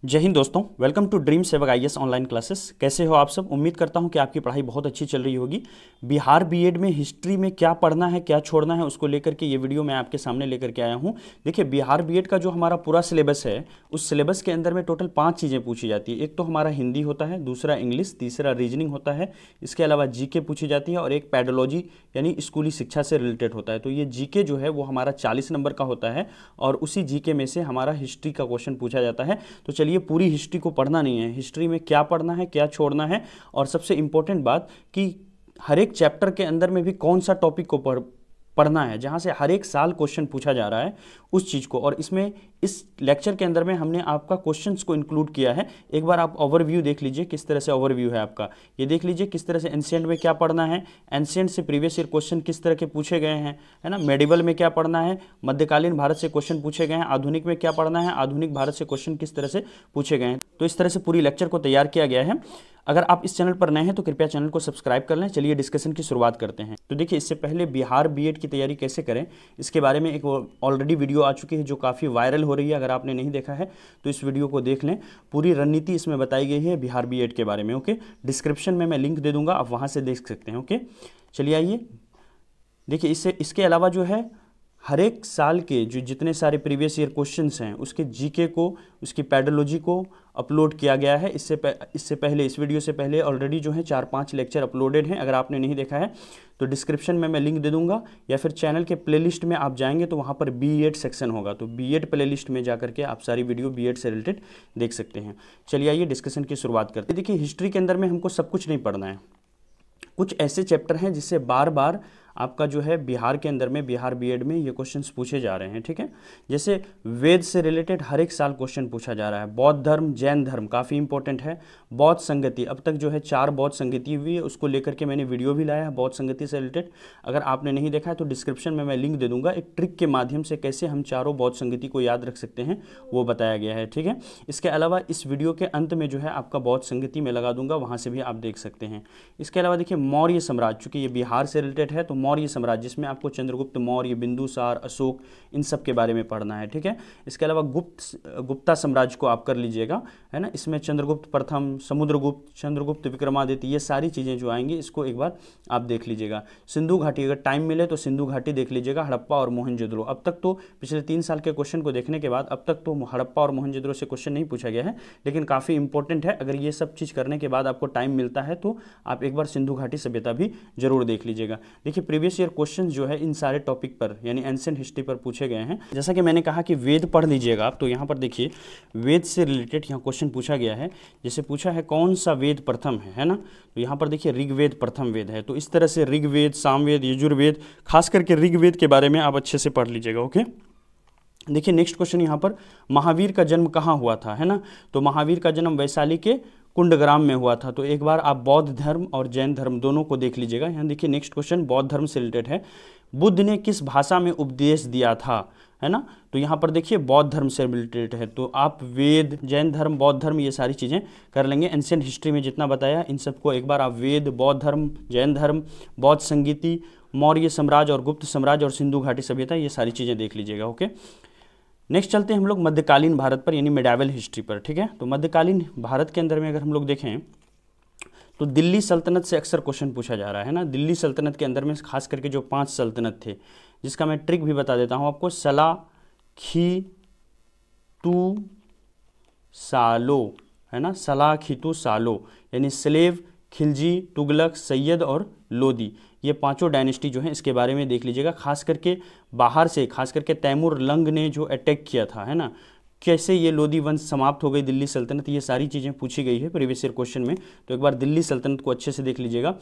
जय हिंद दोस्तों, welcome to dream सेवक आईएएस ऑनलाइन क्लासेस। कैसे हो आप सब? उम्मीद करता हूं कि आपकी पढ़ाई बहुत अच्छी चल रही होगी। बिहार बीएड में हिस्ट्री में क्या पढ़ना है, क्या छोड़ना है, उसको लेकर के ये वीडियो मैं आपके सामने लेकर के आया हूं। देखिए, बिहार बीएड का जो हमारा पूरा सिलेबस है, उस सिलेबस के अंदर में टोटल 5 चीज़ें पूछी जाती है। एक तो हमारा हिंदी होता है, दूसरा इंग्लिश, तीसरा रीजनिंग होता है, इसके अलावा जीके पूछी जाती है और एक पेडोलॉजी यानी स्कूली शिक्षा से रिलेटेड होता है। तो ये जीके जो है वो हमारा 40 नंबर का होता है और उसी जीके में से हमारा हिस्ट्री का क्वेश्चन पूछा जाता है। तो चलिए, पूरी हिस्ट्री को पढ़ना नहीं है, हिस्ट्री में क्या पढ़ना है, क्या छोड़ना है, और सबसे इंपॉर्टेंट बात कि हर एक चैप्टर के अंदर में भी कौन सा टॉपिक को पढ़ना है, जहाँ से हर एक साल क्वेश्चन पूछा जा रहा है उस चीज़ को। और इसमें इस लेक्चर के अंदर में हमने आपका क्वेश्चंस को इंक्लूड किया है। एक बार आप ओवरव्यू देख लीजिए, किस तरह से ओवरव्यू है आपका। ये देख लीजिए किस तरह से एंशिएंट में क्या पढ़ना है, एंशिएंट से प्रीवियस ईयर क्वेश्चन किस तरह के पूछे गए हैं, है ना। मेडिवल में क्या पढ़ना है, मध्यकालीन भारत से क्वेश्चन पूछे गए हैं। आधुनिक में क्या पढ़ना है, आधुनिक भारत से क्वेश्चन किस तरह से पूछे गए हैं। तो इस तरह से पूरी लेक्चर को तैयार किया गया है। अगर आप इस चैनल पर नए हैं तो कृपया चैनल को सब्सक्राइब कर लें। चलिए डिस्कशन की शुरुआत करते हैं। तो देखिए, इससे पहले बिहार बीएड की तैयारी कैसे करें, इसके बारे में एक ऑलरेडी वीडियो आ चुकी है जो काफ़ी वायरल हो रही है। अगर आपने नहीं देखा है तो इस वीडियो को देख लें। पूरी रणनीति इसमें बताई गई है बिहार बीएड के बारे में। ओके, डिस्क्रिप्शन में मैं लिंक दे दूंगा, आप वहाँ से देख सकते हैं। ओके, चलिए आइए देखिए। इसके अलावा जो है हर एक साल के जो जितने सारे प्रीवियस ईयर क्वेश्चंस हैं उसके जीके को, उसकी पेडोलॉजी को अपलोड किया गया है। इससे पहले, इस वीडियो से पहले ऑलरेडी जो है 4-5 लेक्चर अपलोडेड हैं। अगर आपने नहीं देखा है तो डिस्क्रिप्शन में मैं लिंक दे दूंगा, या फिर चैनल के प्लेलिस्ट में आप जाएंगे तो वहाँ पर बीएड सेक्शन होगा, तो बीएड प्लेलिस्ट में जा करके आप सारी वीडियो बीएड से रिलेटेड देख सकते हैं। चलिए आइए डिस्कशन की शुरुआत करते हैं। देखिए, हिस्ट्री के अंदर में हमको सब कुछ नहीं पढ़ना है। कुछ ऐसे चैप्टर हैं जिससे बार बार आपका जो है बिहार के अंदर में, बिहार बीएड में ये क्वेश्चंस पूछे जा रहे हैं। ठीक है, जैसे वेद से रिलेटेड हर एक साल क्वेश्चन पूछा जा रहा है। बौद्ध धर्म, जैन धर्म काफ़ी इंपॉर्टेंट है। बौद्ध संगति, अब तक जो है 4 बौद्ध संगति हुई है, उसको लेकर के मैंने वीडियो भी लाया है बौद्ध संगति से रिलेटेड। अगर आपने नहीं देखा है तो डिस्क्रिप्शन में मैं लिंक दे दूंगा। एक ट्रिक के माध्यम से कैसे हम चारों बौद्ध संगति को याद रख सकते हैं वो बताया गया है। ठीक है, इसके अलावा इस वीडियो के अंत में जो है आपका बौद्ध संगति में लगा दूंगा, वहाँ से भी आप देख सकते हैं। इसके अलावा देखिए, मौर्य साम्राज्य, चूँकि ये बिहार से रिलेटेड है तो मौर्य साम्राज्य, जिसमें आपको चंद्रगुप्त मौर्य, बिंदुसार, अशोक, इन सब के बारे में पढ़ना है। ठीक है, इसके अलावा गुप्ता साम्राज्य को आप कर लीजिएगा, है ना। इसमें चंद्रगुप्त प्रथम, समुद्रगुप्त, चंद्रगुप्त विक्रमादित्य, ये सारी चीज़ें जो आएंगी इसको एक बार आप देख लीजिएगा। सिंधु घाटी, अगर टाइम मिले तो सिंधु घाटी देख लीजिएगा, हड़प्पा और मोहनजोदड़ो। अब तक तो पिछले 3 साल के क्वेश्चन को देखने के बाद अब तक तो हड़प्पा और मोहनजोदड़ो से क्वेश्चन नहीं पूछा गया है, लेकिन काफ़ी इंपॉर्टेंट है। अगर ये सब चीज़ करने के बाद आपको टाइम मिलता है तो आप एक बार सिंधु घाटी सभ्यता भी जरूर देख लीजिएगा। देखिए, प्रीवियस ईयर क्वेश्चन जो है इन सारे टॉपिक पर यानी एंशिएंट हिस्ट्री पर पूछे गए हैं। जैसा कि मैंने कहा कि वेद पढ़ लीजिएगा आप, तो यहाँ पर देखिए वेद से रिलेटेड यहाँ क्वेश्चन पूछा गया है। जैसे पूछा है कौन सा वेद प्रथम है ना। तो यहाँ पर देखिए ऋग्वेद प्रथम वेद है, तो इस तरह से ऋग्वेद, सामवेद, यजुर्वेद, खास करके ऋग्वेद के बारे में आप अच्छे से पढ़ लीजिएगा। ओके, देखिए नेक्स्ट क्वेश्चन यहाँ पर, महावीर का जन्म कहाँ हुआ था, है ना। तो महावीर का जन्म वैशाली के कुंडग्राम में हुआ था। तो एक बार आप बौद्ध धर्म और जैन धर्म दोनों को देख लीजिएगा। यहाँ देखिए नेक्स्ट क्वेश्चन बौद्ध धर्म से रिलेटेड है। बुद्ध ने किस भाषा में उपदेश दिया था, है ना। तो यहाँ पर देखिए बौद्ध धर्म से रिलेटेड है, तो आप वेद, जैन धर्म, बौद्ध धर्म, ये सारी चीज़ें कर लेंगे। एंशिएंट हिस्ट्री में जितना बताया इन सबको एक बार आप वेद, बौद्ध धर्म, जैन धर्म, बौद्ध संगीति, मौर्य साम्राज्य और गुप्त साम्राज्य और सिंधु घाटी सभ्यता, ये सारी चीज़ें देख लीजिएगा। ओके, नेक्स्ट चलते हैं हम लोग मध्यकालीन भारत पर यानी मेडावल हिस्ट्री पर। ठीक है, तो मध्यकालीन भारत के अंदर में अगर हम लोग देखें तो दिल्ली सल्तनत से अक्सर क्वेश्चन पूछा जा रहा है ना। दिल्ली सल्तनत के अंदर में खास करके जो 5 सल्तनत थे, जिसका मैं ट्रिक भी बता देता हूँ आपको। सला, खी, तू, सालो, है ना। सला, खीतू, सालो, यानी स्लेव, खिलजी, तुगलक, सैयद और लोदी, ये 5 डायनेस्टी जो है इसके बारे में देख लीजिएगा। खास करके बाहर से, खास करके तैमूर लंग ने जो अटैक किया था, है ना, कैसे ये लोदी वंश समाप्त हो गई दिल्ली सल्तनत, ये सारी चीज़ें पूछी गई है प्रीवियस ईयर क्वेश्चन में। तो एक बार दिल्ली सल्तनत को अच्छे से देख लीजिएगा।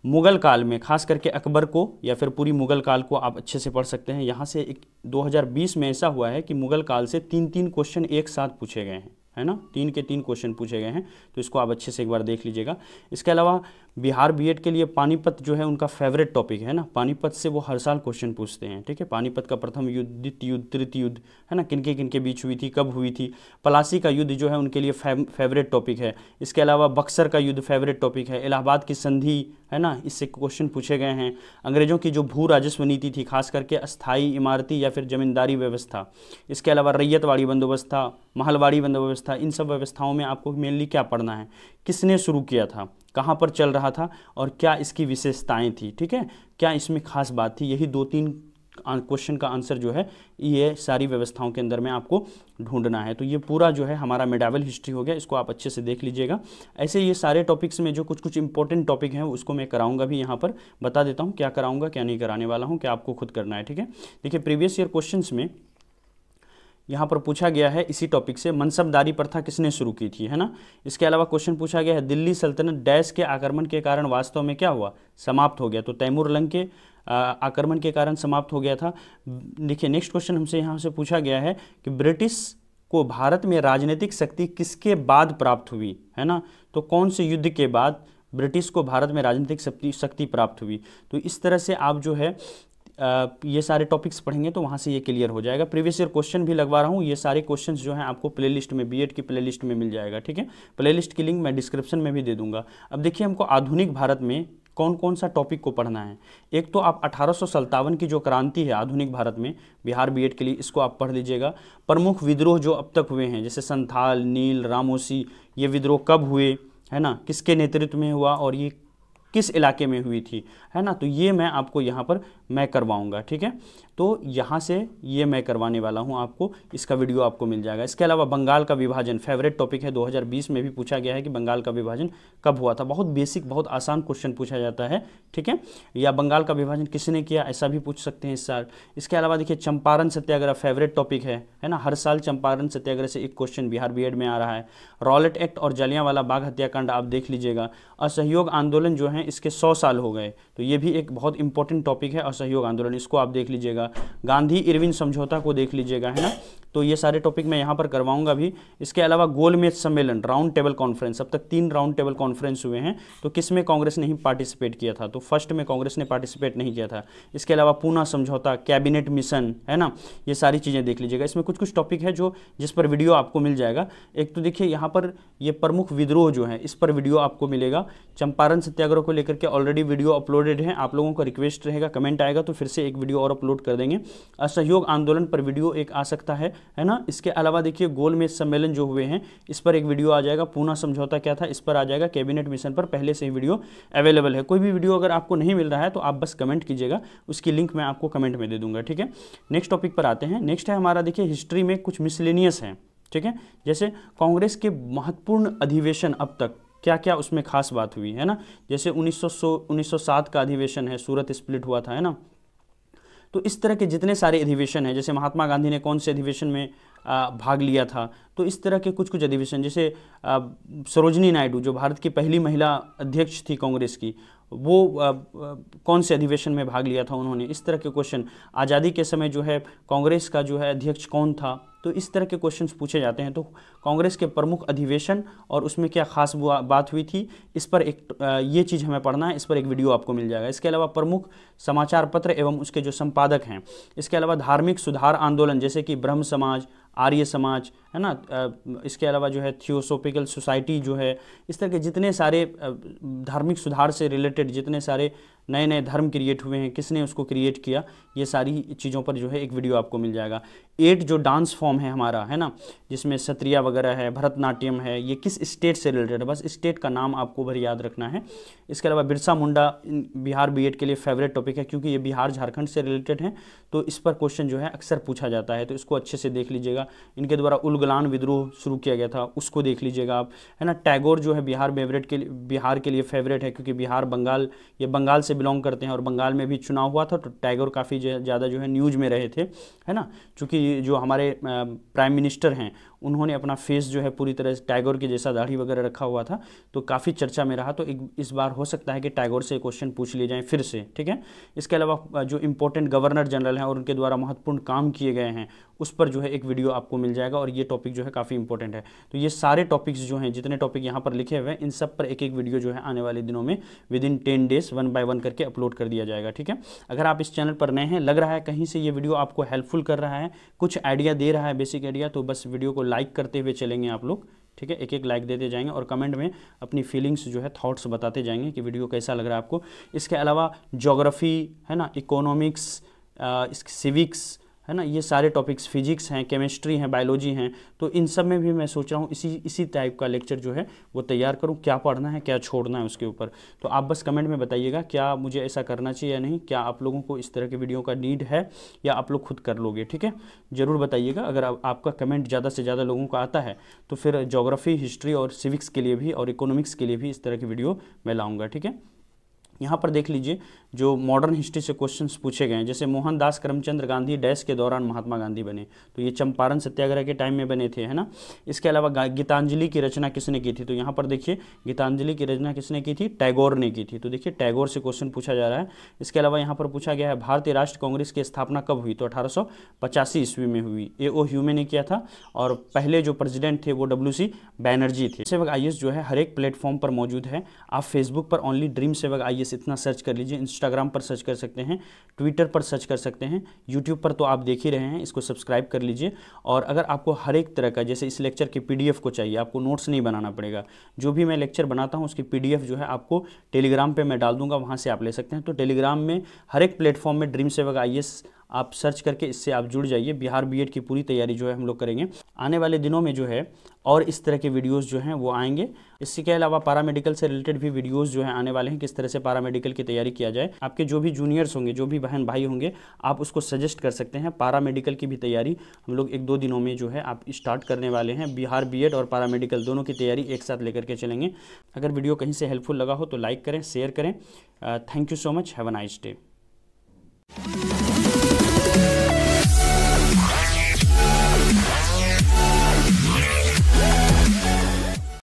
मुगल काल में खास करके अकबर को या फिर पूरी मुगल काल को आप अच्छे से पढ़ सकते हैं। यहाँ से 2020 में ऐसा हुआ है कि मुगल काल से 3-3 क्वेश्चन एक साथ पूछे गए हैं, है ना। 3 के 3 क्वेश्चन पूछे गए हैं, तो इसको आप अच्छे से एक बार देख लीजिएगा। इसके अलावा बिहार बीएड के लिए पानीपत जो है उनका फेवरेट टॉपिक है ना, पानीपत से वो हर साल क्वेश्चन पूछते हैं, ठीक है। पानीपत का प्रथम युद्ध, द्वितीय युद्ध, तृतीय युद्ध, है ना, किनके किनके बीच हुई थी, कब हुई थी। पलासी का युद्ध जो है उनके लिए फेवरेट टॉपिक है। इसके अलावा बक्सर का युद्ध फेवरेट टॉपिक है। इलाहाबाद की संधि, है ना, इससे क्वेश्चन पूछे गए हैं। अंग्रेजों की जो भू राजस्व नीति थी, खास करके अस्थाई, इमारती या फिर जमींदारी व्यवस्था। इसके अलावा रैयतवाड़ी बंदोबस्त था, महलवाड़ी बंदोबस्त था। इन सब व्यवस्थाओं में आपको मेनली क्या पढ़ना है, किसने शुरू किया था, कहाँ पर चल रहा था और क्या इसकी विशेषताएं थी, ठीक है, क्या इसमें खास बात थी। यही 2-3 क्वेश्चन का आंसर जो है ये सारी व्यवस्थाओं के अंदर में आपको ढूंढना है। तो ये पूरा जो है हमारा मेडावल हिस्ट्री हो गया, इसको आप अच्छे से देख लीजिएगा। ऐसे ये सारे टॉपिक्स में जो कुछ कुछ इंपॉर्टेंट टॉपिक हैं उसको मैं कराऊंगा भी, यहाँ पर बता देता हूँ क्या कराऊंगा क्या नहीं कराने वाला हूँ, क्या आपको खुद करना है, ठीक है। देखिए प्रीवियस ईयर क्वेश्चंस में यहाँ पर पूछा गया है इसी टॉपिक से, मनसबदारी प्रथा किसने शुरू की थी, है ना। इसके अलावा क्वेश्चन पूछा गया है दिल्ली सल्तनत डैश के आक्रमण के कारण वास्तव में क्या हुआ, समाप्त हो गया। तो तैमूर लंग के आक्रमण के कारण समाप्त हो गया था। देखिए नेक्स्ट क्वेश्चन हमसे यहाँ से पूछा गया है कि ब्रिटिश को भारत में राजनीतिक शक्ति किसके बाद प्राप्त हुई, है ना। तो कौन से युद्ध के बाद ब्रिटिश को भारत में राजनीतिक शक्ति प्राप्त हुई। तो इस तरह से आप जो है ये सारे टॉपिक्स पढ़ेंगे तो वहाँ से ये क्लियर हो जाएगा। प्रीवियस ईयर क्वेश्चन भी लगवा रहा हूँ, ये सारे क्वेश्चंस जो हैं आपको प्लेलिस्ट में, बीएड की प्लेलिस्ट में मिल जाएगा, ठीक है। प्लेलिस्ट की लिंक मैं डिस्क्रिप्शन में भी दे दूंगा। अब देखिए हमको आधुनिक भारत में कौन कौन सा टॉपिक को पढ़ना है। एक तो आप 1857 की जो क्रांति है आधुनिक भारत में बिहार बीएड के लिए, इसको आप पढ़ लीजिएगा। प्रमुख विद्रोह जो अब तक हुए हैं, जैसे संथाल, नील, रामोसी, ये विद्रोह कब हुए, है ना, किसके नेतृत्व में हुआ और ये किस इलाके में हुई थी, है ना। तो ये मैं आपको यहाँ पर मैं करवाऊँगा, ठीक है। तो यहाँ से ये मैं करवाने वाला हूँ आपको, इसका वीडियो आपको मिल जाएगा। इसके अलावा बंगाल का विभाजन फेवरेट टॉपिक है, 2020 में भी पूछा गया है कि बंगाल का विभाजन कब हुआ था। बहुत बेसिक, बहुत आसान क्वेश्चन पूछा जाता है, ठीक है। या बंगाल का विभाजन किसने किया, ऐसा भी पूछ सकते हैं इस साल। इसके अलावा देखिए चंपारण सत्याग्रह फेवरेट टॉपिक है ना। हर साल चंपारण सत्याग्रह से एक क्वेश्चन बिहार बीएड में आ रहा है। रॉलेट एक्ट और जलियांवाला बाग हत्याकांड आप देख लीजिएगा। असहयोग आंदोलन जो है इसके 100 साल हो गए, तो ये भी एक बहुत इंपॉर्टेंट टॉपिक है असहयोग आंदोलन, इसको आप देख लीजिएगा। गांधी इरविन समझौता को देख लीजिएगा, है ना। तो ये सारे टॉपिक मैं यहाँ पर करवाऊंगा भी। इसके अलावा गोलमेज सम्मेलन, राउंड टेबल कॉन्फ्रेंस, अब तक 3 राउंड टेबल कॉन्फ्रेंस हुए हैं, तो किसमें कांग्रेस ने ही पार्टिसिपेट किया था, तो फर्स्ट में कांग्रेस ने पार्टिसिपेट नहीं किया था। इसके अलावा पूना समझौता, कैबिनेट मिशन, है ना, ये सारी चीज़ें देख लीजिएगा। इसमें कुछ कुछ टॉपिक है जो जिस पर वीडियो आपको मिल जाएगा। एक तो देखिए यहाँ पर ये प्रमुख विद्रोह जो है इस पर वीडियो आपको मिलेगा। चंपारण सत्याग्रह को लेकर के ऑलरेडी वीडियो अपलोडेड है, आप लोगों का रिक्वेस्ट रहेगा, कमेंट आएगा तो फिर से एक वीडियो और अपलोड कर देंगे। असहयोग आंदोलन पर वीडियो एक आ सकता है ना। इसके अलावा देखिए गोलमेज सम्मेलन जो हुए हैं इस पर एक वीडियो आ जाएगा। पूना समझौता क्या था इस पर आ जाएगा। कैबिनेट मिशन पर पहले से ही वीडियो अवेलेबल है। कोई भी वीडियो अगर आपको नहीं मिल रहा है तो आप बस कमेंट कीजिएगा, उसकी लिंक मैं आपको कमेंट में दे दूंगा, ठीक है। नेक्स्ट टॉपिक पर आते हैं। नेक्स्ट है हमारा देखिए हिस्ट्री में कुछ मिसलेनियस है, ठीक है। जैसे कांग्रेस के महत्वपूर्ण अधिवेशन अब तक क्या क्या उसमें खास बात हुई, है ना। जैसे 1907 का अधिवेशन है, सूरत स्प्लिट हुआ था, है ना। तो इस तरह के जितने सारे अधिवेशन हैं, जैसे महात्मा गांधी ने कौन से अधिवेशन में भाग लिया था, तो इस तरह के कुछ कुछ अधिवेशन, जैसे सरोजिनी नायडू जो भारत की पहली महिला अध्यक्ष थी कांग्रेस की, वो कौन से अधिवेशन में भाग लिया था उन्होंने, इस तरह के क्वेश्चन। आज़ादी के समय जो है कांग्रेस का जो है अध्यक्ष कौन था, तो इस तरह के क्वेश्चंस पूछे जाते हैं। तो कांग्रेस के प्रमुख अधिवेशन और उसमें क्या खास बात हुई थी, इस पर एक ये चीज़ हमें पढ़ना है, इस पर एक वीडियो आपको मिल जाएगा। इसके अलावा प्रमुख समाचार पत्र एवं उसके जो संपादक हैं, इसके अलावा धार्मिक सुधार आंदोलन जैसे कि ब्रह्म समाज, आर्य समाज, है ना। इसके अलावा जो है थियोसोफिकल सोसाइटी जो है, इस तरह के जितने सारे धार्मिक सुधार से रिलेटेड जितने सारे नए नए धर्म क्रिएट हुए हैं, किसने उसको क्रिएट किया, ये सारी चीज़ों पर जो है एक वीडियो आपको मिल जाएगा। 8 जो डांस फॉर्म है हमारा, है ना, जिसमें सत्रिया वगैरह है, भरतनाट्यम है, ये किस स्टेट से रिलेटेड है, बस स्टेट का नाम आपको भर याद रखना है। इसके अलावा बिरसा मुंडा बिहार बीएड के लिए फेवरेट टॉपिक है, क्योंकि ये बिहार झारखंड से रिलेटेड है, तो इस पर क्वेश्चन जो है अक्सर पूछा जाता है, तो इसको अच्छे से देख लीजिएगा। इनके द्वारा उलगुलान विद्रोह शुरू किया गया था, उसको देख लीजिएगा आप, है ना। टैगोर जो है बिहार के लिए फेवरेट है, क्योंकि बिहार बंगाल, ये बंगाल से बिलोंग करते हैं और बंगाल में भी चुनाव हुआ था, तो टैगोर काफ़ी ज़्यादा जो है न्यूज़ में रहे थे, है ना। चूँकि जो हमारे प्राइम मिनिस्टर हैं उन्होंने अपना फेस जो है पूरी तरह से टैगोर के जैसा दाढ़ी वगैरह रखा हुआ था, तो काफ़ी चर्चा में रहा। तो इस बार हो सकता है कि टैगोर से क्वेश्चन पूछ लिए जाएँ फिर से, ठीक है। इसके अलावा जो इंपॉर्टेंट गवर्नर जनरल हैं और उनके द्वारा महत्वपूर्ण काम किए गए हैं उस पर जो है एक वीडियो आपको मिल जाएगा, और ये टॉपिक जो है काफ़ी इंपॉर्टेंट है। तो ये सारे टॉपिक्स जो हैं, जितने टॉपिक यहाँ पर लिखे हुए हैं, इन सब पर एक एक वीडियो जो है आने वाले दिनों में विदिन 10 डेज 1 बाय 1 करके अपलोड कर दिया जाएगा, ठीक है। अगर आप इस चैनल पर नए हैं, लग रहा है कहीं से ये वीडियो आपको हेल्पफुल कर रहा है, कुछ आइडिया दे रहा है, बेसिक आइडिया, तो बस वीडियो को लाइक करते हुए चलेंगे आप लोग, ठीक है। एक एक लाइक देते जाएंगे और कमेंट में अपनी फीलिंग्स जो है, थॉट्स बताते जाएंगे कि वीडियो कैसा लग रहा है आपको। इसके अलावा ज्योग्राफी है ना, इकोनॉमिक्स, सिविक्स है ना, ये सारे टॉपिक्स, फिजिक्स हैं, केमिस्ट्री हैं, बायोलॉजी हैं, तो इन सब में भी मैं सोच रहा हूँ इसी टाइप का लेक्चर जो है वो तैयार करूँ। क्या पढ़ना है, क्या छोड़ना है उसके ऊपर, तो आप बस कमेंट में बताइएगा क्या मुझे ऐसा करना चाहिए या नहीं, क्या आप लोगों को इस तरह के वीडियो का नीड है या आप लोग खुद कर लोगे, ठीक है। ज़रूर बताइएगा। अगर आपका कमेंट ज़्यादा से ज़्यादा लोगों का आता है तो फिर ज्योग्राफी, हिस्ट्री और सिविक्स के लिए भी और इकोनॉमिक्स के लिए भी इस तरह की वीडियो मैं लाऊँगा, ठीक है। यहाँ पर देख लीजिए जो मॉडर्न हिस्ट्री से क्वेश्चंस पूछे गए हैं, जैसे मोहनदास करमचंद गांधी डैश के दौरान महात्मा गांधी बने, तो ये चंपारण सत्याग्रह के टाइम में बने थे, है ना। इसके अलावा गीतांजलि की रचना किसने की थी, तो यहाँ पर देखिए गीतांजलि की रचना किसने की थी, टैगोर ने की थी, तो देखिए टैगोर से क्वेश्चन पूछा जा रहा है। इसके अलावा यहाँ पर पूछा गया है भारतीय राष्ट्र कांग्रेस की स्थापना कब हुई, तो 1885 ईस्वी में हुई, A.O. ह्यूमे ने किया था, और पहले जो प्रेसिडेंट थे वो WC बैनर्जी थे। सेवक IAS जो है हर एक प्लेटफॉर्म पर मौजूद है। आप फेसबुक पर ओनली ड्रीम सेवक IAS इतना सर्च कर लीजिए, इंस्टाग्राम पर सर्च कर सकते हैं, ट्विटर पर सर्च कर सकते हैं, यूट्यूब पर तो आप देख ही रहे हैं, इसको सब्सक्राइब कर लीजिए। और अगर आपको हर एक तरह का, जैसे इस लेक्चर की PDF को चाहिए, आपको नोट्स नहीं बनाना पड़ेगा, जो भी मैं लेक्चर बनाता हूं उसकी PDF जो है आपको टेलीग्राम पे मैं डाल दूंगा, वहां से आप ले सकते हैं। तो टेलीग्राम में हर एक प्लेटफॉर्म में ड्रीम सेवक IAS आप सर्च करके इससे आप जुड़ जाइए। बिहार B.Ed की पूरी तैयारी जो है हम लोग करेंगे आने वाले दिनों में जो है, और इस तरह के वीडियोस जो हैं वो आएंगे। इसके अलावा पैरामेडिकल से रिलेटेड भी वीडियोस जो हैं आने वाले हैं, किस तरह से पैरामेडिकल की तैयारी किया जाए। आपके जो भी जूनियर्स होंगे, जो भी बहन भाई होंगे, आप उसको सजेस्ट कर सकते हैं। पैरामेडिकल की भी तैयारी हम लोग 1-2 दिनों में जो है आप स्टार्ट करने वाले हैं। बिहार B.Ed और पैरामेडिकल दोनों की तैयारी एक साथ लेकर के चलेंगे। अगर वीडियो कहीं से हेल्पफुल लगा हो तो लाइक करें, शेयर करें। Thank you so much, have a nice day.